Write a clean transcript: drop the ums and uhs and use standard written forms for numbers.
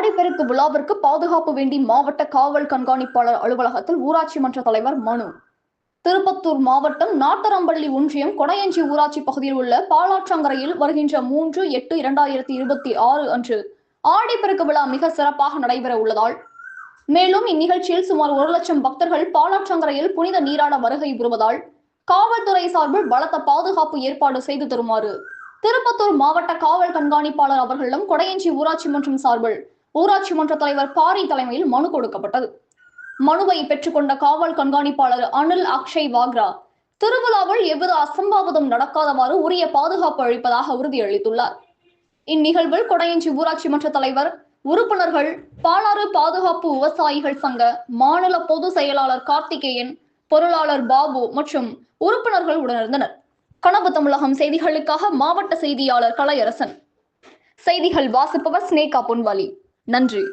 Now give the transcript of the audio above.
ஆடிப்பெருக்கு விழாவிற்கு பாதுகாப்பு வேண்டி மாவட்ட காவல் கண்காணிப்பாளர் அலுவலகத்தில் ஊராட்சி மன்ற தலைவர் மனு. திருப்பத்தூர் மாவட்டம் நாட்டரம்பள்ளி ஒன்றியம் கொடையஞ்சி ஊராட்சி பகுதியில் உள்ள பாலாற்றங்கரையில் வருகின்ற 3/8/2026 அன்று ஆடிப்பெருக்கு விழா மிக சிறப்பாக நடைபெற உள்ளதால் மேலும் இந்நிகழ்ச்சியில் சுமார் 1 லட்சம் பக்தர்கள் பாலாற்றங்கரையில் புனித நீராட வருகை புரிவதால் காவல்துறை சார்பில் பலத்த பாதுகாப்பு ஏற்பாடு செய்து தருமாறு திருப்பத்தூர் மாவட்ட காவல் கண்காணிப்பாளர் அவர்களிடம் கொடையஞ்சி ஊராட்சி மன்றம் சார்பில் ஊராட்சி மன்ற தலைவர் பாரி தலைமையில் மனு கொடுக்கப்பட்டது. மனுவை பெற்றுக்கொண்ட காவல் கண்காணிப்பாளர் அனில் அக்ஷய் வாக்ரா திருவிழாவில் எவ்வித அசம்பாவிதம் நடக்காதவாறு உரிய பாதுகாப்பு அளிப்பதாக உறுதியளித்துள்ளார். இந்நிகழ்வில் கொடையஞ்சி ஊராட்சி மன்ற தலைவர், உறுப்பினர்கள், பாலாறு பாதுகாப்பு விவசாயிகள் சங்க மாநில பொதுச் செயலாளர் கார்த்திகேயன், பொருளாளர் பாபு மற்றும் உறுப்பினர்கள் உடனிருந்தனர். கனவு தமிழகம் செய்திகளுக்காக மாவட்ட செய்தியாளர் கலையரசன். செய்திகள் வாசிப்பவர் ஸ்னேகா பொன்வாலி. நன்றி.